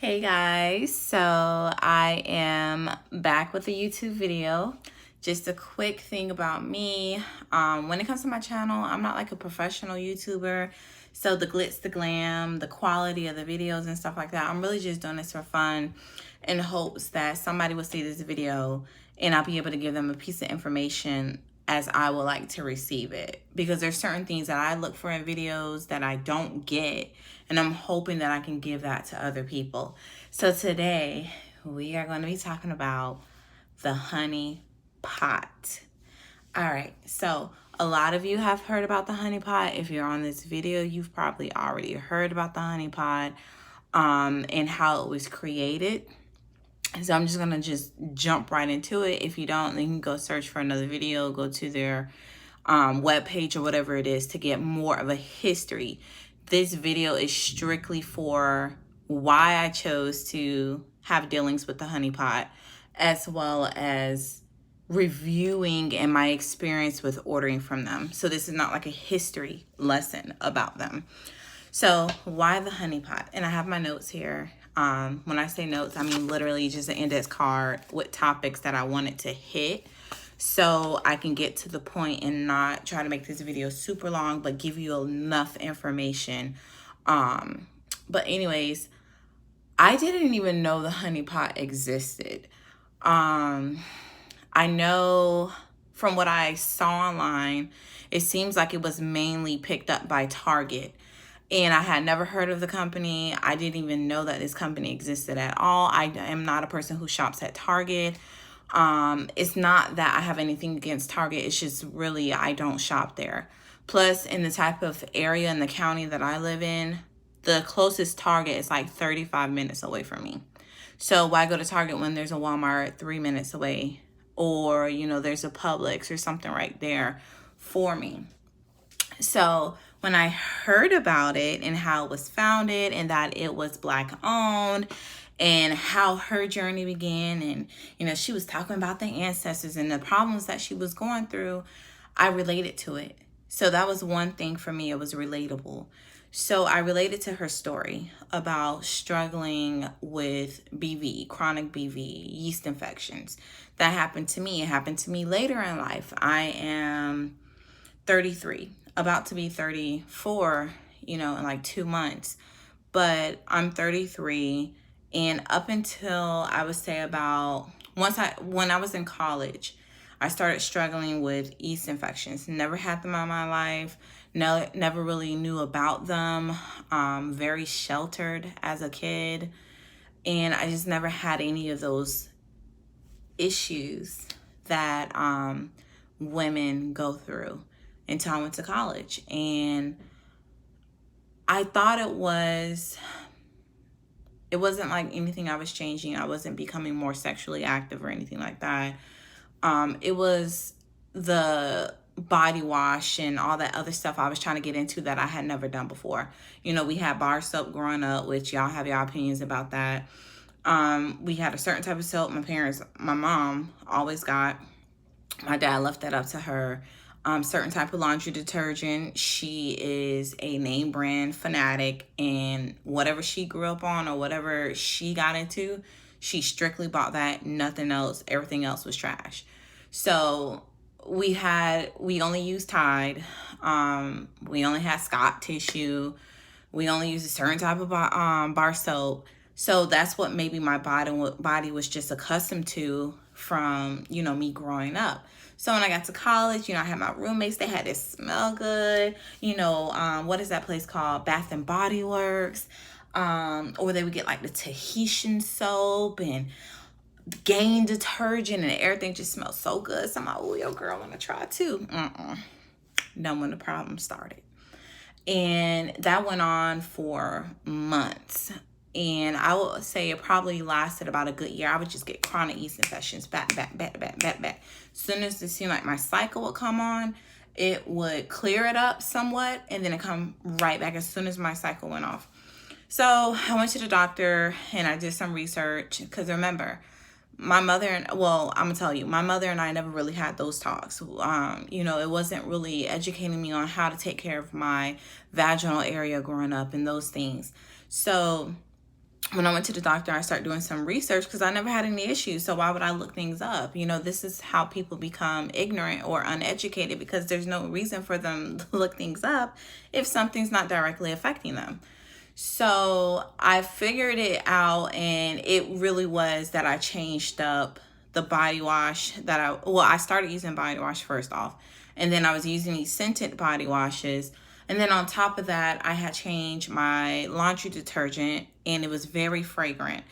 Hey guys, so I am back with a YouTube video. Just a quick thing about me. When it comes to my channel, I'm not like a professional YouTuber. So the glitz, the glam, the quality of the videos and stuff like that, I'm really just doing this for fun in hopes that somebody will see this video and I'll be able to give them a piece of information as I would like to receive it. Because there's certain things that I look for in videos that I don't get, and I'm hoping that I can give that to other people. So today we are going to be talking about the honey pot. All right, so a lot of you have heard about the honey pot. If you're on this video, you've probably already heard about the honey pot and how it was created. So I'm just going to just jump right into it. If you don't, then you can go search for another video, go to their webpage or whatever it is to get more of a history. This video is strictly for why I chose to have dealings with the honey pot, as well as reviewing and my experience with ordering from them. So this is not like a history lesson about them. So why the honey pot? And I have my notes here. When I say notes, I mean literally just an index card with topics that I wanted to hit so I can get to the point and not try to make this video super long, but give you enough information. But anyways, I didn't even know the honey pot existed. I know from what I saw online, it seems like it was mainly picked up by Target. And I had never heard of the company. I didn't even know that this company existed at all. I am not a person who shops at Target. It's not that I have anything against Target. It's just really I don't shop there. Plus, in the type of area in the county that I live in, the closest Target is like 35 minutes away from me. So why go to Target when there's a Walmart 3 minutes away? Or, you know, there's a Publix or something right there for me. So when I heard about it and how it was founded and that it was Black owned and how her journey began, and, you know, she was talking about the ancestors and the problems that she was going through, I related to it. So that was one thing for me. It was relatable. So I related to her story about struggling with BV, chronic BV, yeast infections. That happened to me. It happened to me later in life. I am 33, about to be 34, you know, in like 2 months. But I'm 33, and up until I would say about when I was in college, I started struggling with yeast infections. Never had them in my life. No, never really knew about them. Very sheltered as a kid, and I just never had any of those issues that women go through until I went to college. And I thought it wasn't like anything I was changing. I wasn't becoming more sexually active or anything like that. It was the body wash and all that other stuff I was trying to get into that I had never done before. You know, we had bar soap growing up, which y'all have your opinions about that. We had a certain type of soap my mom always got. My dad left that up to her. Certain type of laundry detergent. She is a name brand fanatic, and whatever she grew up on or whatever she got into, she strictly bought that, nothing else. Everything else was trash. So we only used Tide. We only had Scott tissue. We only used a certain type of bar soap. So that's what maybe my body was just accustomed to from, you know, me growing up. So when I got to college, you know, I had my roommates. They had this smell good. You know, what is that place called? Bath and Body Works. Or they would get like the Tahitian soap and Gain detergent, and everything just smells so good. So I'm like, oh, your girl want to try too. Then when the problem started. And that went on for months. And I would say it probably lasted about a good year. I would just get chronic yeast infections back. As soon as it seemed like my cycle would come on, it would clear it up somewhat, and then it come right back as soon as my cycle went off. So I went to the doctor and I did some research, because remember, my mother and I never really had those talks. You know, it wasn't really educating me on how to take care of my vaginal area growing up and those things. So when I went to the doctor, I started doing some research because I never had any issues. So why would I look things up? You know, this is how people become ignorant or uneducated, because there's no reason for them to look things up if something's not directly affecting them. So I figured it out, and it really was that I changed up the body wash that I started using body wash first off, and then I was using these scented body washes. And then on top of that, I had changed my laundry detergent, and it was very fragrant.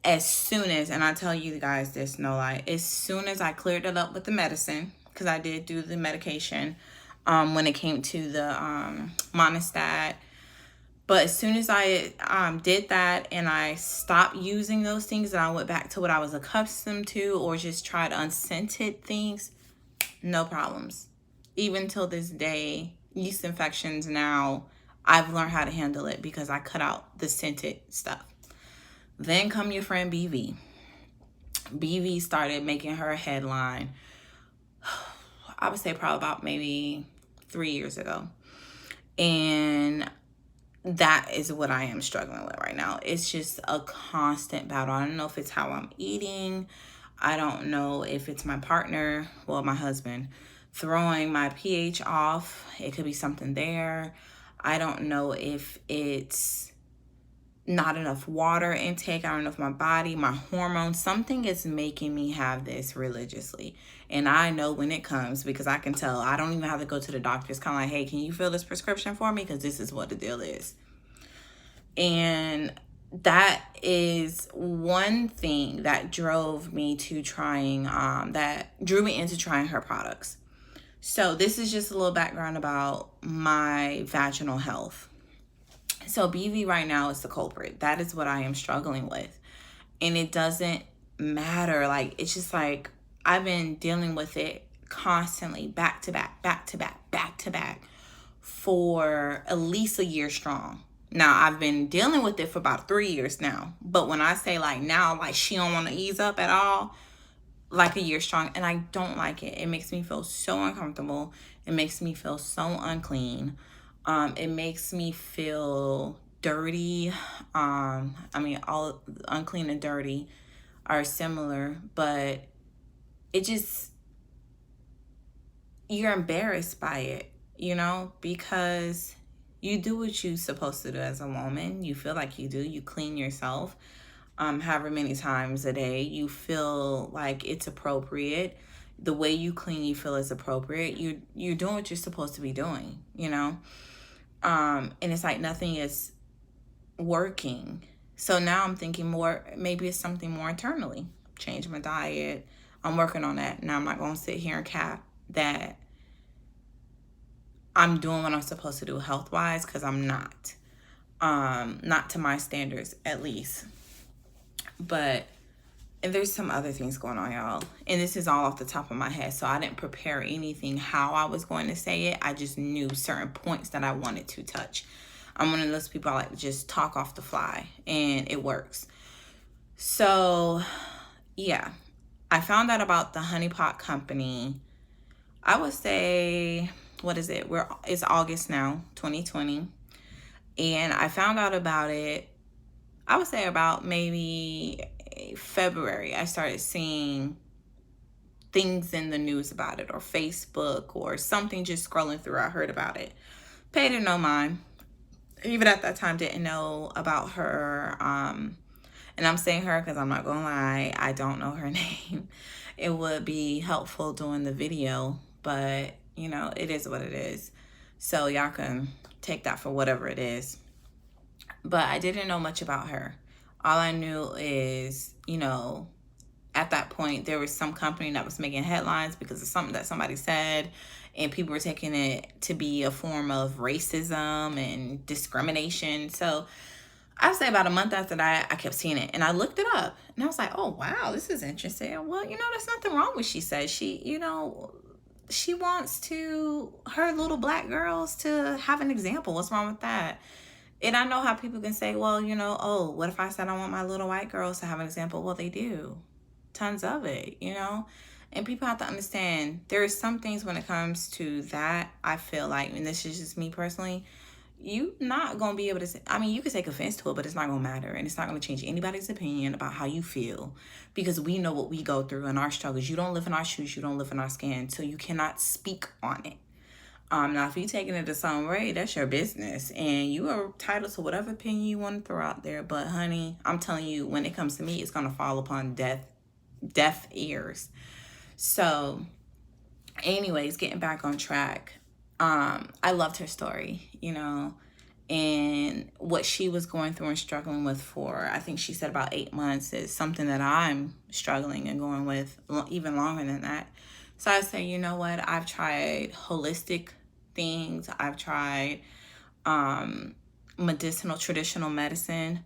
As soon as, and I tell you guys this, no lie, as soon as I cleared it up with the medicine, because I did do the medication when it came to the monostat. But as soon as I did that and I stopped using those things and I went back to what I was accustomed to, or just tried unscented things, no problems. Even till this day, yeast infections now, I've learned how to handle it because I cut out the scented stuff. Then come your friend BV. BV started making her headline, I would say probably about maybe 3 years ago. And that is what I am struggling with right now. It's just a constant battle. I don't know if it's how I'm eating. I don't know if it's my partner, well, my husband, throwing my pH off. It could be something there. I don't know if it's not enough water intake. I don't know if my body, my hormones, something is making me have this religiously. And I know when it comes, because I can tell. I don't even have to go to the doctor. It's kind of like, hey, can you fill this prescription for me? Because this is what the deal is. And that is one thing that drove me to trying, that drew me into trying her products. So this is just a little background about my vaginal health. So BV right now is the culprit. That is what I am struggling with. And it doesn't matter. Like, it's just like I've been dealing with it constantly, back to back, back to back, back to back, for at least a year strong. Now, I've been dealing with it for about 3 years now. But when I say like now, like she don't want to ease up at all, like a year strong. And I don't like it. It makes me feel so uncomfortable. It makes me feel so unclean. It makes me feel dirty. I mean, all unclean and dirty are similar, but it just, you're embarrassed by it, you know, because you do what you're supposed to do as a woman. You feel like you do. You clean yourself however many times a day. You feel like it's appropriate. The way you clean, you feel is appropriate. You're doing what you're supposed to be doing, you know? And it's like nothing is working. So now I'm thinking more, maybe it's something more internally. Change my diet. I'm working on that. Now I'm not going to sit here and cap that I'm doing what I'm supposed to do health-wise, because I'm not. Not to my standards, at least. But and there's some other things going on, y'all. And this is all off the top of my head. So I didn't prepare anything how I was going to say it. I just knew certain points that I wanted to touch. I'm one of those people I like to just talk off the fly. And it works. So, yeah. I found out about the Honey Pot Company. I would say, what is it? It's August now, 2020. And I found out about it, I would say about maybe February. I started seeing things in the news about it, or Facebook or something, just scrolling through. I heard about it. Paid it no mind. Even at that time, didn't know about her. And I'm saying her because I'm not going to lie, I don't know her name. It would be helpful doing the video, but you know, it is what it is. So y'all can take that for whatever it is. But I didn't know much about her. All I knew is, you know, at that point, there was some company that was making headlines because of something that somebody said, and people were taking it to be a form of racism and discrimination. So I'd say about a month after that, I kept seeing it, and I looked it up, and I was like, oh, wow, this is interesting. Well, you know, there's nothing wrong with, she said. You know, she wants her little black girls to have an example. What's wrong with that? And I know how people can say, well, you know, oh, what if I said I want my little white girls to have an example? Well, they do. Tons of it, you know? And people have to understand there are some things when it comes to that, I feel like, and this is just me personally, you not gonna be able to say, I mean, you could take offense to it, but it's not gonna matter, and it's not gonna change anybody's opinion about how you feel, because we know what we go through and our struggles. You don't live in our shoes, you don't live in our skin, so you cannot speak on it. Now if you taking it to some way, that's your business, and you are entitled to whatever opinion you want to throw out there. But honey, I'm telling you, when it comes to me, it's gonna fall upon deaf ears. So anyways, getting back on track, I loved her story, and what she was going through and struggling with for, I think she said about 8 months, is something that I'm struggling and going with even longer than that. So I say, you know what? I've tried holistic things. I've tried medicinal, traditional medicine.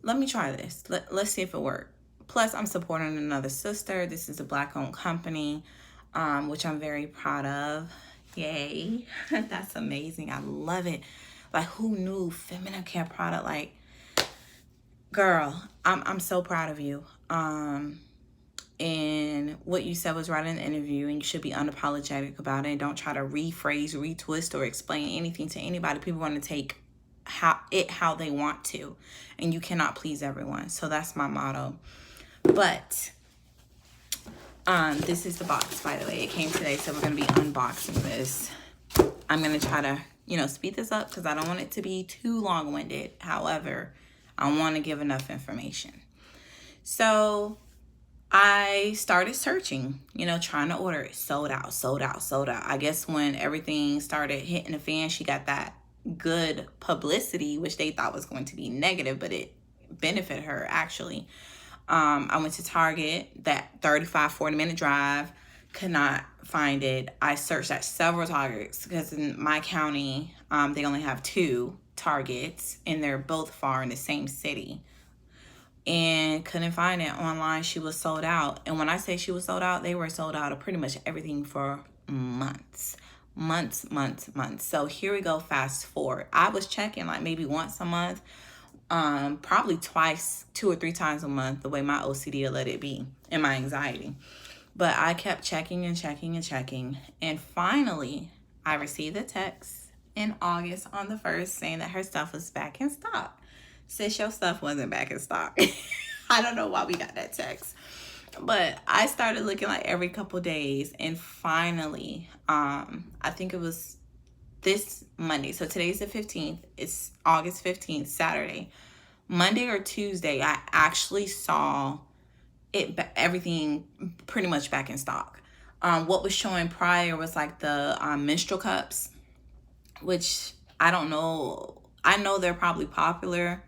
Let me try this. Let's see if it works. Plus, I'm supporting another sister. This is a Black-owned company, which I'm very proud of. Yay. That's amazing. I love it. Like, who knew feminine care product? Like, girl, I'm so proud of you. And what you said was right in the interview, and you should be unapologetic about it. And don't try to rephrase, retwist, or explain anything to anybody. People want to take how they want to, and you cannot please everyone. So that's my motto. But this is the box, by the way. It came today, so we're going to be unboxing this. I'm going to try to, speed this up because I don't want it to be too long-winded. However, I want to give enough information. So I started searching, trying to order it. Sold out. I guess when everything started hitting the fan, she got that good publicity, which they thought was going to be negative, but it benefited her, actually. I went to Target, that 40-minute drive, could not find it. I searched at several Targets because in my county, they only have 2 Targets, and they're both far in the same city. And couldn't find it online. She was sold out. And when I say she was sold out, they were sold out of pretty much everything for months. So here we go, fast forward. I was checking like maybe once a month, probably twice, 2 or 3 times a month, the way my OCD let it be and my anxiety. But I kept checking and checking and checking. And finally, I received a text in August on the 1st saying that her stuff was back in stock. Sis, your stuff wasn't back in stock. I don't know why we got that text. But I started looking like every couple days. And finally, I think it was this Monday. So today's the 15th. It's August 15th, Saturday. Monday or Tuesday, I actually saw everything pretty much back in stock. What was showing prior was like the menstrual cups, which I don't know. I know they're probably popular,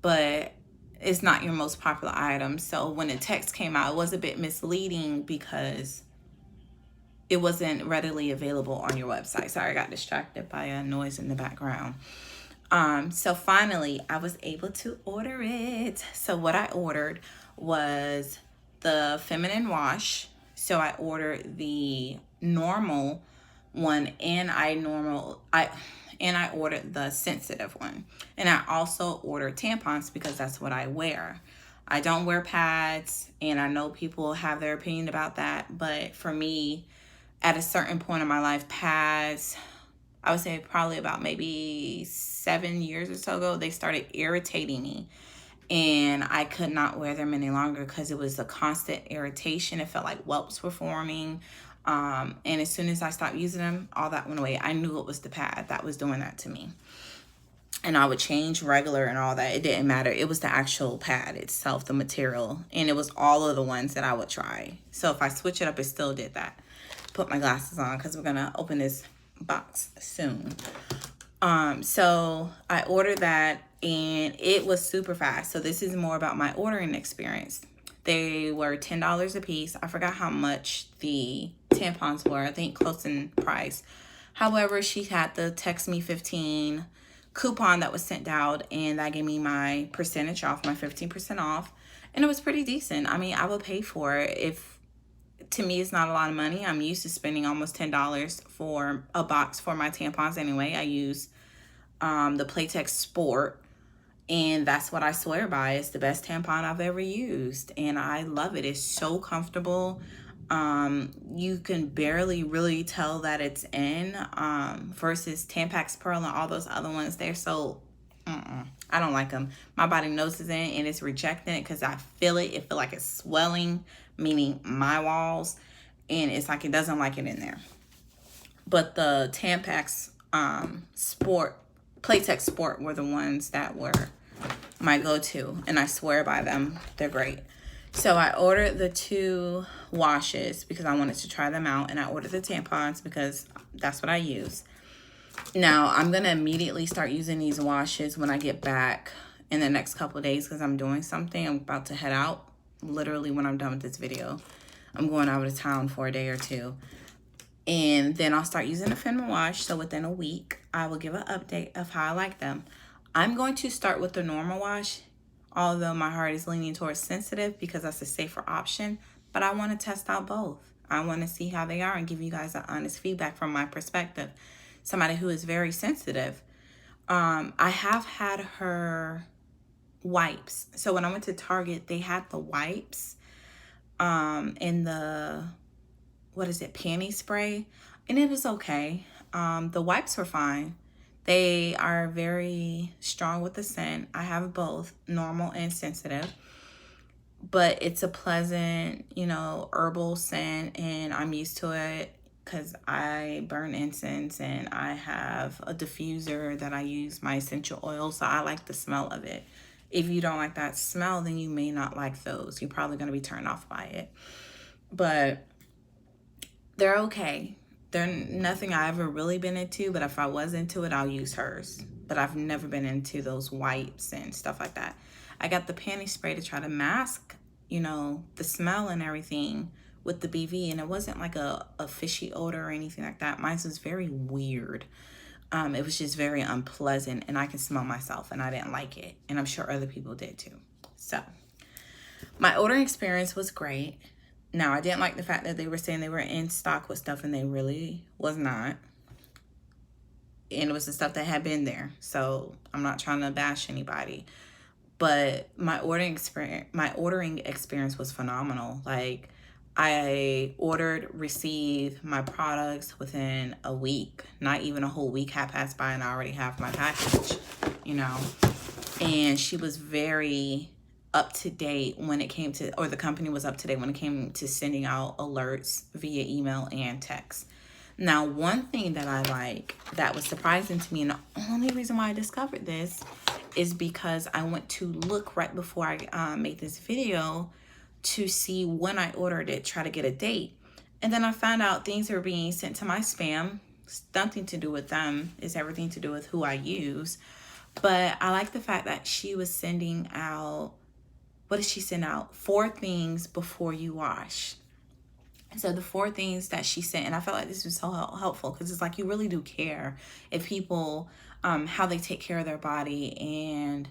but it's not your most popular item. So when the text came out, it was a bit misleading because it wasn't readily available on your website. Sorry, I got distracted by a noise in the background. So finally, I was able to order it. So what I ordered was the feminine wash. So I ordered the normal one, and I ordered the sensitive one. And I also ordered tampons because that's what I wear. I don't wear pads, and I know people have their opinion about that. But for me, at a certain point in my life, pads, I would say probably about maybe 7 years or so ago, they started irritating me. And I could not wear them any longer because it was a constant irritation. It felt like whelps were forming. And as soon as I stopped using them, all that went away. I knew it was the pad that was doing that to me. And I would change regular and all that. It didn't matter. It was the actual pad itself, the material. And it was all of the ones that I would try. So if I switch it up, it still did that. Put my glasses on because we're going to open this box soon. So I ordered that, and it was super fast. So this is more about my ordering experience. They were $10 a piece. I forgot how much the tampons were. I think close in price. However, she had the Text Me 15 coupon that was sent out, and that gave me my percentage off, my 15% off. And it was pretty decent. I mean, I would pay for it. To me, it's not a lot of money. I'm used to spending almost $10 for a box for my tampons anyway. I use the Playtex Sport, and that's what I swear by. It's the best tampon I've ever used, and I love it. It's so comfortable. You can barely really tell that it's in, versus Tampax Pearl and all those other ones. They're so, I don't like them. My body knows it's in and it's rejecting it because I feel it. It feel like it's swelling, meaning my walls, and it's like it doesn't like it in there. But the Tampax Sport, Playtex Sport were the ones that were my go-to, and I swear by them. They're great. So I ordered the 2 washes because I wanted to try them out, and I ordered the tampons because that's what I use. Now I'm gonna immediately start using these washes when I get back in the next couple of days because I'm doing something. I'm about to head out literally when I'm done with this video. I'm going out of town for a day or 2. And then I'll start using the Fenman wash. So within a week, I will give an update of how I like them. I'm going to start with the normal wash, although my heart is leaning towards sensitive because that's a safer option. But I want to test out both. I want to see how they are and give you guys an honest feedback from my perspective. Somebody who is very sensitive. I have had her wipes. So when I went to Target, they had the wipes in the, what is it, panty spray, and it was okay. The wipes were fine. They are very strong with the scent. I have both normal and sensitive, but it's a pleasant, you know, herbal scent, and I'm used to it because I burn incense and I have a diffuser that I use my essential oil, so I like the smell of it. If you don't like that smell, then you may not like those. You're probably going to be turned off by it. But they're okay. They're nothing I've ever really been into, but if I was into it, I'll use hers. But I've never been into those wipes and stuff like that. I got the panty spray to try to mask, you know, the smell and everything with the BV, and it wasn't like a fishy odor or anything like that. Mine was very weird. It was just very unpleasant, and I can smell myself, and I didn't like it, and I'm sure other people did too. So my ordering experience was great. Now, I didn't like the fact that they were saying they were in stock with stuff, and they really was not. And it was the stuff that had been there. So I'm not trying to bash anybody, but my ordering experience was phenomenal. Like, I ordered, received my products within a week. Not even a whole week had passed by, and I already have my package, you know. And she was very up to date when it came to, or the company was up to date when it came to sending out alerts via email and text. Now, one thing that I like that was surprising to me, and the only reason why I discovered this is because I went to look right before I made this video to see when I ordered it, try to get a date. And then I found out things are being sent to my spam. It's nothing to do with them. It's everything to do with who I use. But I like the fact that she was sending out, what did she send out? 4 things before you wash. So the 4 things that she sent, and I felt like this was so helpful because it's like you really do care if people, how they take care of their body and,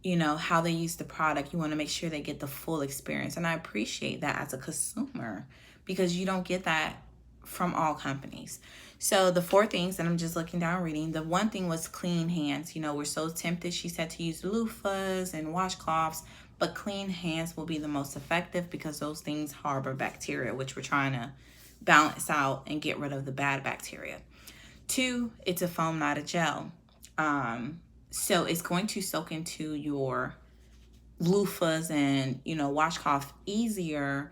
you know, how they use the product. You want to make sure they get the full experience. And I appreciate that as a consumer because you don't get that from all companies. So the 4 things that I'm just looking down reading, the one thing was clean hands. You know, we're so tempted, she said, to use loofahs and washcloths, but clean hands will be the most effective because those things harbor bacteria, which we're trying to balance out and get rid of the bad bacteria. 2, it's a foam, not a gel. So it's going to soak into your loofahs and, you know, washcloth easier.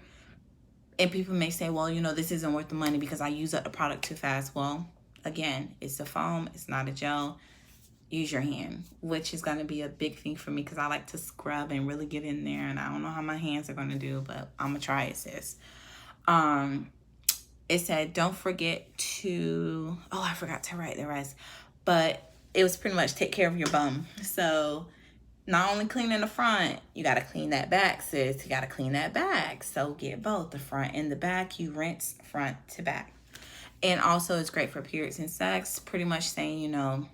And people may say, well, you know, this isn't worth the money because I use up the product too fast. Well, again, it's a foam, it's not a gel. Use your hand, which is going to be a big thing for me because I like to scrub and really get in there, and I don't know how my hands are going to do, but I'm going to try it, sis. It said, don't forget to, oh, I forgot to write the rest, but it was pretty much take care of your bum. So not only cleaning the front, you got to clean that back, sis. You got to clean that back. So get both the front and the back. You rinse front to back. And also it's great for periods and sex, pretty much saying, you know,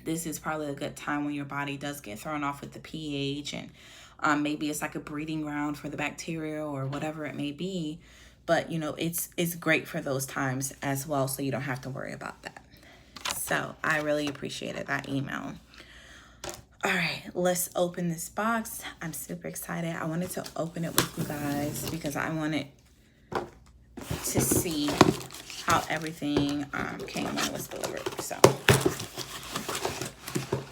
this is probably a good time when your body does get thrown off with the pH, and maybe it's like a breeding ground for the bacteria or whatever it may be. But, you know, it's great for those times as well, so you don't have to worry about that. So I really appreciated that email. All right, let's open this box. I'm super excited. I wanted to open it with you guys because I wanted to see how everything came when it was delivered. So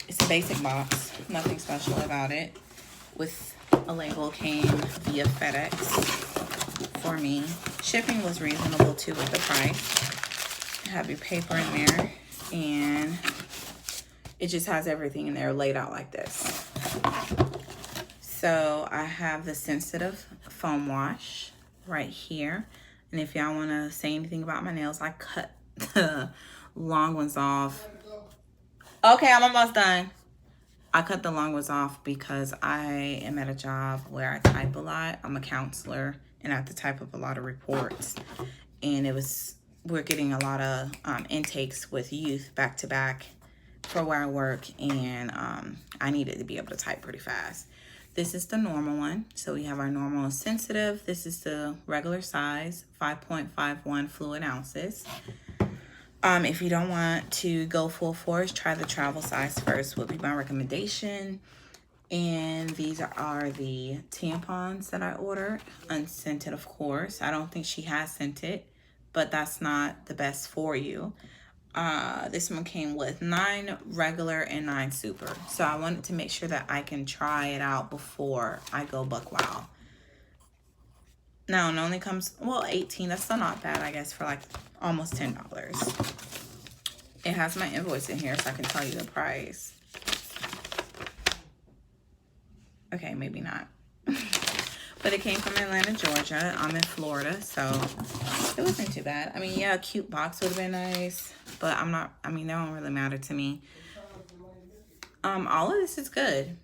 it's a basic box, nothing special about it. With a label came via FedEx for me. Shipping was reasonable too with the price. Have your paper in there, and it just has everything in there laid out like this. So I have the sensitive foam wash right here. And if y'all want to say anything about my nails, I cut the long ones off. Okay, I'm almost done. I cut the long ones off because I am at a job where I type a lot. I'm a counselor and I have to type up a lot of reports. And we're getting a lot of intakes with youth back to back for where I work. And I needed to be able to type pretty fast. This is the normal one. So we have our normal and sensitive. This is the regular size, 5.51 fluid ounces. If you don't want to go full force, try the travel size first, would be my recommendation. And these are the tampons that I ordered, unscented, of course. I don't think she has scented, but that's not the best for you. This one came with 9 regular and 9 super. So I wanted to make sure that I can try it out before I go buck wild. Now it only comes, well, 18. That's still not bad, I guess, for like almost $10. It has my invoice in here, so I can tell you the price. Okay, maybe not. But it came from Atlanta, Georgia. I'm in Florida, so it wasn't too bad. I mean, yeah, a cute box would have been nice, but they don't really matter to me. All of this is good.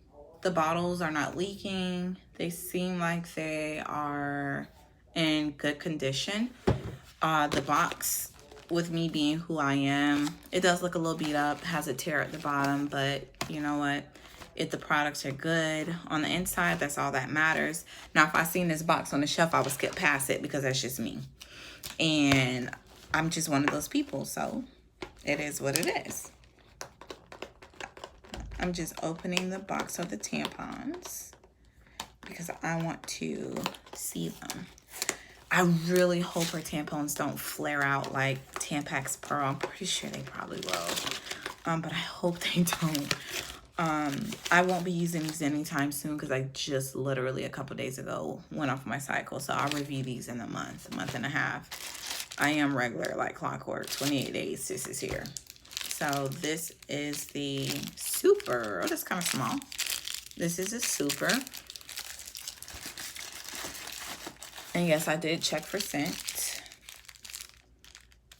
The bottles are not leaking. They seem like they are in good condition. The box, with me being who I am, it does look a little beat up, has a tear at the bottom, but you know what? If the products are good on the inside, that's all that matters. Now, if I seen this box on the shelf, I would skip past it because that's just me. And I'm just one of those people, so it is what it is. I'm just opening the box of the tampons because I want to see them. I really hope her tampons don't flare out like Tampax Pearl. I'm pretty sure they probably will, but I hope they don't. I won't be using these anytime soon because I just literally a couple days ago went off my cycle. So I'll review these in a month and a half. I am regular like clockwork. 28 days, this is here. So this is the super. Oh, that's kind of small. This is a super. And yes, I did check for scent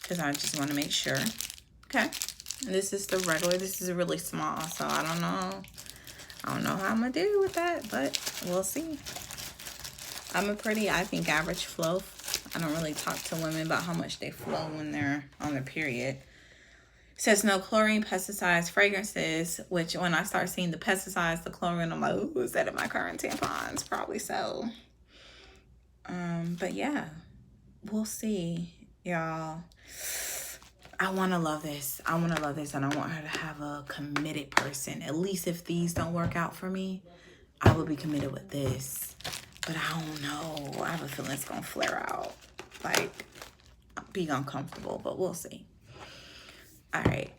because I just want to make sure. Okay. This is the regular. This is really small, so I don't know how I'm gonna do with that, but we'll see. I'm a pretty, I think, average flow. I don't really talk to women about how much they flow when they're on their period. It says no chlorine, pesticides, fragrances, which when I start seeing the pesticides, the chlorine, I'm like, ooh, is that in my current tampons? Probably so. But yeah, we'll see, y'all. I want to love this. I want to love this, and I want her to have a committed person. At least if these don't work out for me, I will be committed with this. But I don't know. I have a feeling it's going to flare out. Like, be uncomfortable, but we'll see. All right.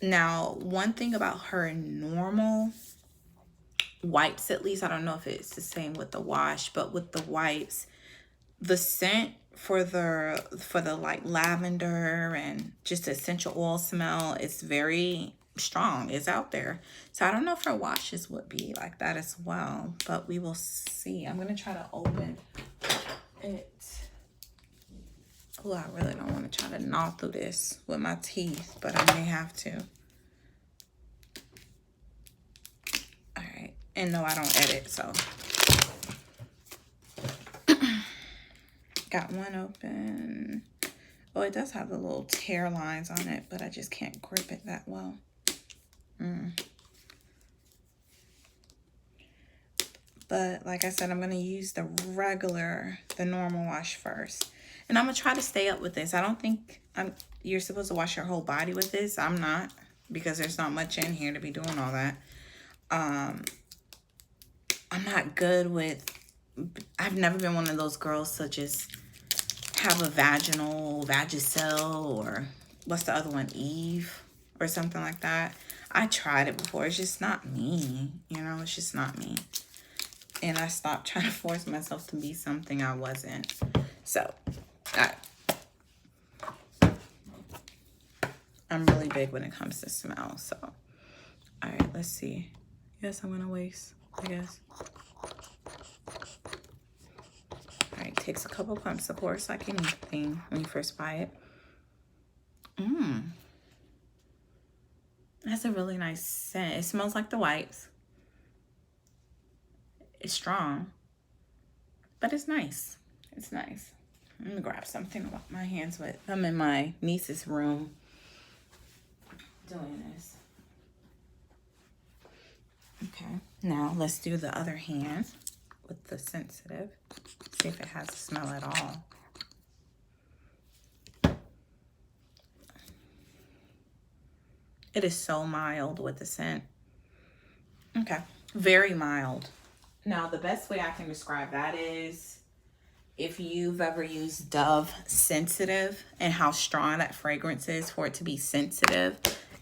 Now, one thing about her normal wipes, at least, I don't know if it's the same with the wash, but with the wipes, the scent for the like lavender and just essential oil smell, it's very strong. It's out there. So I don't know if her washes would be like that as well, but we will see. I'm gonna try to open it. Oh, I really don't want to try to gnaw through this with my teeth, but I may have to. All right. And no, I don't edit, so. Got one open. Oh, it does have the little tear lines on it, but I just can't grip it that well. But like I said, I'm going to use the normal wash first. And I'm going to try to stay up with this. I don't think you're supposed to wash your whole body with this. I'm not, because there's not much in here to be doing all that. I'm not good with, I've never been one of those girls to just have a Vagisil, or what's the other one, Eve or something like that. I tried it before. It's just not me, you know. It's just not me, and I stopped trying to force myself to be something I wasn't. So I'm really big when it comes to smell. So all right, let's see. Yes, I'm gonna waste, I guess. All right, takes a couple pumps, of course, like anything when you first buy it. That's a really nice scent. It smells like the wipes. It's strong, but it's nice. It's nice. I'm gonna grab something to wipe my hands with. I'm in my niece's room doing this. Okay, now let's do the other hand with the sensitive. See if it has a smell at all. It is so mild with the scent. Okay, very mild. Now, the best way I can describe that is if you've ever used Dove Sensitive and how strong that fragrance is for it to be sensitive,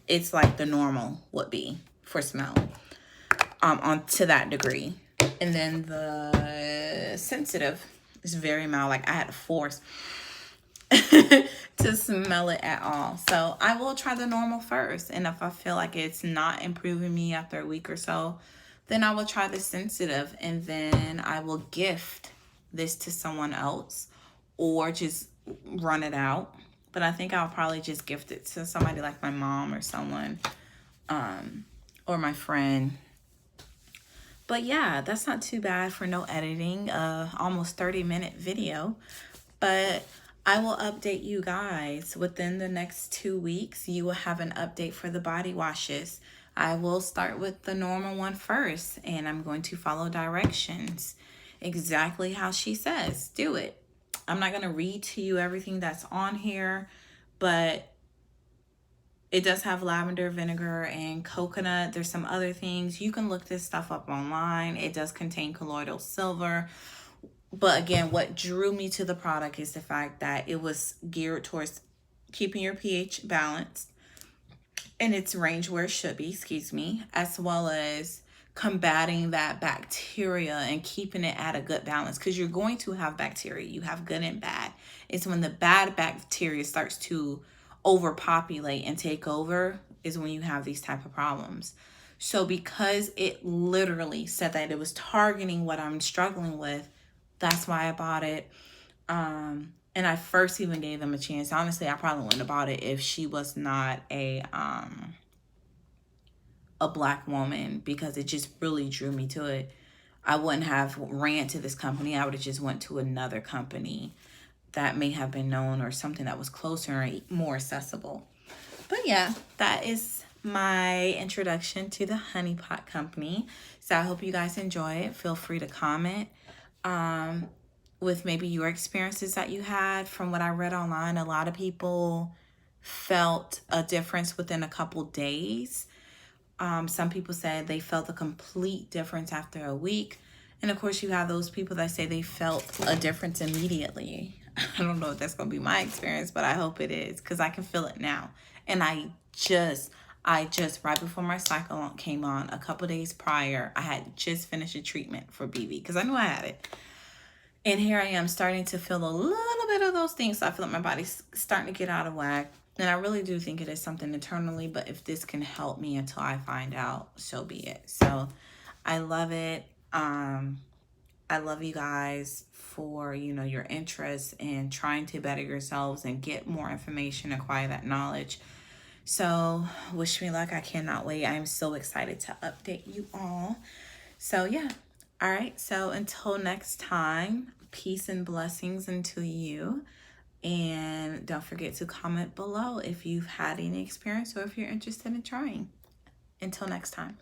it's like the normal would be for smell, on to that degree. And then the sensitive is very mild. Like I had to force to smell it at all. So I will try the normal first. And if I feel like it's not improving me after a week or so, then I will try the sensitive, and then I will gift this to someone else or just run it out. But I think I'll probably just gift it to somebody like my mom or someone, or my friend. But yeah, that's not too bad for no editing. Almost 30-minute video. But I will update you guys within the next 2 weeks. You will have an update for the body washes. I will start with the normal one first, and I'm going to follow directions exactly how she says. Do it. I'm not going to read to you everything that's on here, but it does have lavender, vinegar, and coconut. There's some other things. You can look this stuff up online. It does contain colloidal silver. But again, what drew me to the product is the fact that it was geared towards keeping your pH balanced in its range where it should be, as well as combating that bacteria and keeping it at a good balance, because you're going to have bacteria. You have good and bad. It's when the bad bacteria starts to overpopulate and take over is when you have these type of problems. So because it literally said that it was targeting what I'm struggling with, that's why I bought it. And I first even gave them a chance. Honestly, I probably wouldn't have bought it if she was not a Black woman, because it just really drew me to it. I wouldn't have ran to this company. I would have just went to another company that may have been known, or something that was closer and more accessible. But yeah, that is my introduction to the Honey Pot Company. So I hope you guys enjoy it. Feel free to comment with maybe your experiences that you had. From what I read online, a lot of people felt a difference within a couple days. Some people said they felt a complete difference after a week. And of course, you have those people that say they felt a difference immediately. I don't know if that's going to be my experience, but I hope it is, because I can feel it now. And I just right before my cycle came on, a couple days prior, I had just finished a treatment for BV because I knew I had it. And here I am starting to feel a little bit of those things. So I feel like my body's starting to get out of whack. And I really do think it is something internally, but if this can help me until I find out, so be it. So I love it. I love you guys for, your interest in trying to better yourselves and get more information, acquire that knowledge. So wish me luck. I cannot wait. I'm so excited to update you all. So yeah. All right. So until next time, peace and blessings unto you. And don't forget to comment below if you've had any experience or if you're interested in trying. Until next time.